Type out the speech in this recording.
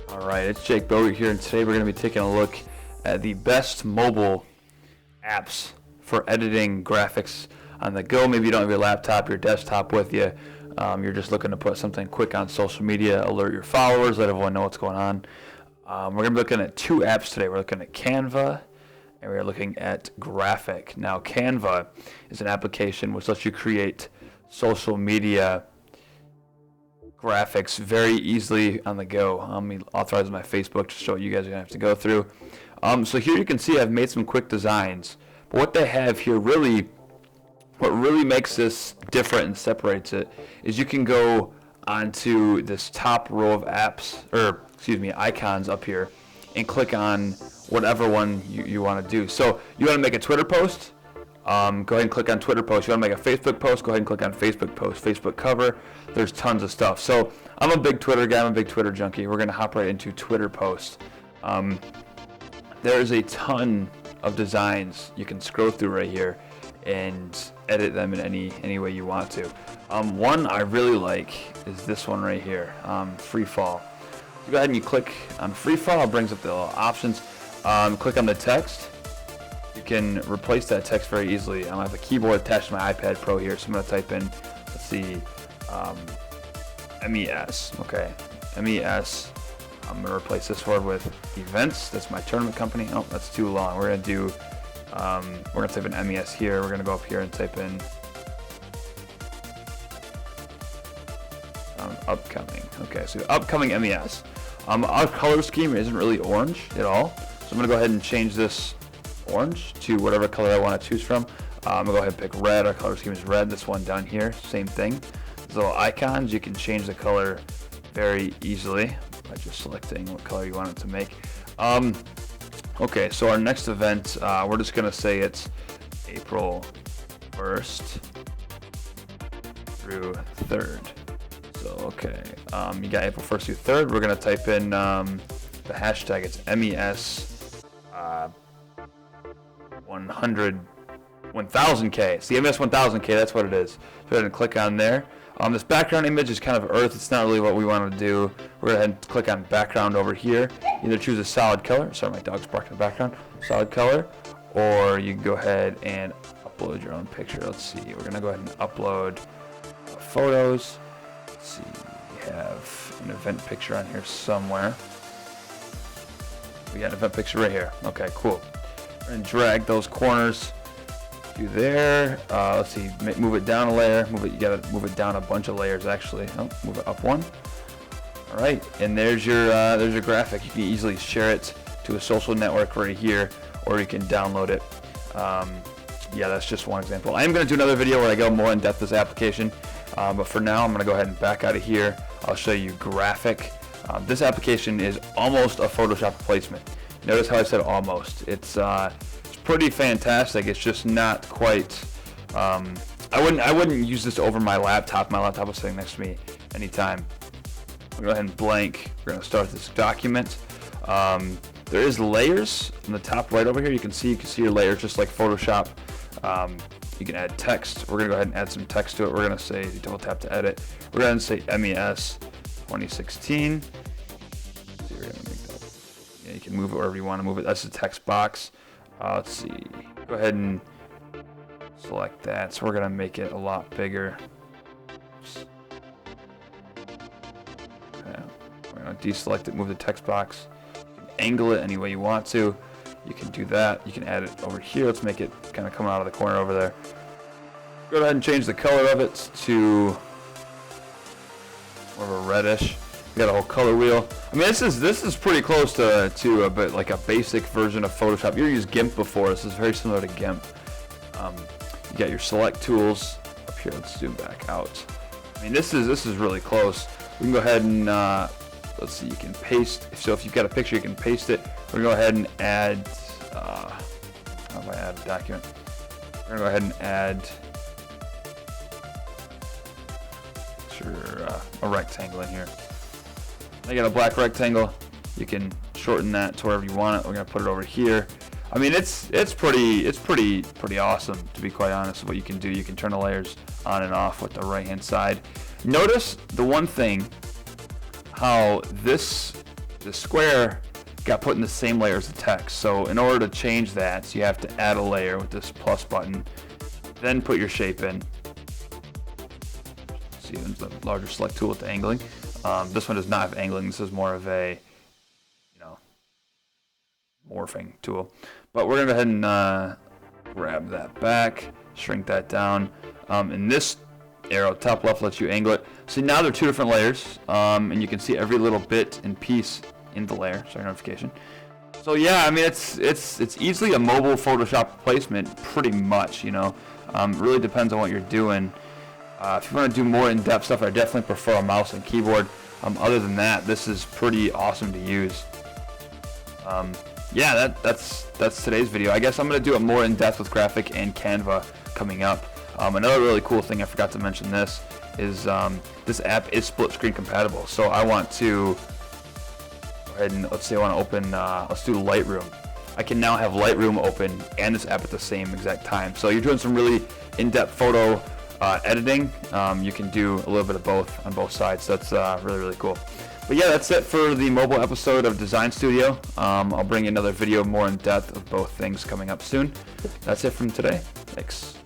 Alright, it's Jake Bogert here, and today we're going to be taking a look at the best mobile apps for editing graphics on the go. Maybe you don't have your laptop, your desktop with you. You're just looking to put something quick on social media, alert your followers, let everyone know what's going on. We're going to be looking at two apps today. We're looking at Canva, and we're looking at Graphic. Now, Canva is an application which lets you create social media graphics very easly on the go. Let me authorize my Facebook to show what you guys are gonna have to go through. So here you can see I've made some quick designs, but what they have here what really makes this different and separates it is you can go onto this top row of apps, or excuse me, icons up here, and click on whatever one you want to do. So you want to make a Twitter post? Go ahead and click on Twitter post. You want to make a Facebook post? Go ahead and click on Facebook post. Facebook cover. There's tons of stuff. So I'm a big Twitter guy. I'm a big Twitter junkie. We're going to hop right into Twitter post. There's a ton of designs you can scroll through right here and edit them in any way you want to. One I really like is this one right here, Free Fall. You go ahead and you click on Free Fall. It brings up the little options. Click on the text. You can replace that text very easily. I have a keyboard attached to my iPad Pro here, so I'm going to type in, let's see, MES. Okay, MES. I'm going to replace this word with events. That's my tournament company. Oh, that's too long. We're going to do, we're going to type in MES here. We're going to go up here and type in upcoming. Okay, so upcoming MES. Our color scheme isn't really orange at all, so I'm going to go ahead and change this orange to whatever color I want to choose from. I'm going to go ahead and pick red. Our color scheme is red. This one down here, same thing. These little icons, you can change the color very easily by just selecting what color you want it to make. Okay, so our next event, we're just going to say it's April 1st through 3rd. So, okay, you got April 1st through 3rd. We're going to type in the hashtag. It's MES 1000K. It's the MES 1000K, that's what it is. Go ahead and click on there. This background image is kind of earth. It's not really what we want to do. We're going to go ahead and click on background over here. Either choose a solid color. Sorry, my dog's barking in the background. Solid color. Or you can go ahead and upload your own picture. Let's see. We're going to go ahead and upload photos. Let's see. We have an event picture on here somewhere. We got an event picture right here. Okay, cool. And drag those corners to there. Let's see, move it down a layer. You gotta move it down a bunch of layers actually. Oh, move it up one. All right, and there's your graphic. You can easily share it to a social network right here, or you can download it. Yeah, that's just one example. I am gonna do another video where I go more in depth this application, but for now I'm gonna go ahead and back out of here. I'll show you Graphic. This application is almost a Photoshop replacement. Notice how I said almost. It's pretty fantastic. It's just not quite. I wouldn't use this over my laptop. My laptop is sitting next to me anytime. We'll go ahead and blank. We're gonna start this document. There is layers on the top right over here. You can see your layers just like Photoshop. You can add text. We're gonna go ahead and add some text to it. We're gonna say double tap to edit. We're gonna say MES 2016. You can move it wherever you want to move it. That's the text box. Let's see. Go ahead and select that. So we're going to make it a lot bigger. Okay. We're going to deselect it, move the text box. You can angle it any way you want to. You can do that. You can add it over here. Let's make it kind of come out of the corner over there. Go ahead and change the color of it to more of a reddish. We got a whole color wheel. I mean, this is pretty close to a bit like a basic version of Photoshop. You used GIMP before. This is very similar to GIMP. You got your select tools up here. Let's zoom back out. I mean, this is really close. We can go ahead and let's see. You can paste. So if you've got a picture, you can paste it. We're gonna go ahead and add. How do I add a document? We're gonna go ahead and add. A rectangle in here. I got a black rectangle. You can shorten that to wherever you want it. We're gonna put it over here. I mean, it's pretty awesome, to be quite honest. What you can do, you can turn the layers on and off with the right hand side. Notice the one thing, how this the square got put in the same layer as the text. So in order to change that, you have to add a layer with this plus button, then put your shape in. See, there's the larger select tool with the angling. This one does not have angling. This is more of a, morphing tool. But we're gonna go ahead and grab that back, shrink that down. And this arrow, top left, lets you angle it. So now they're two different layers, and you can see every little bit and piece in the layer. Sorry, notification. So yeah, I mean it's easily a mobile Photoshop replacement, pretty much. Really depends on what you're doing. If you want to do more in-depth stuff, I definitely prefer a mouse and keyboard. Other than that, this is pretty awesome to use. Yeah, that's today's video. I guess I'm going to do it more in depth with Graphic and Canva coming up. Another really cool thing, I forgot to mention this, is this app is split screen compatible. So I want to go ahead and, let's say I want to open, let's do Lightroom. I can now have Lightroom open and this app at the same exact time. So you're doing some really in-depth photo editing. You can do a little bit of both on both sides. So that's really, really cool. But yeah, that's it for the mobile episode of Design Studio. I'll bring you another video more in depth of both things coming up soon. That's it from today. Thanks.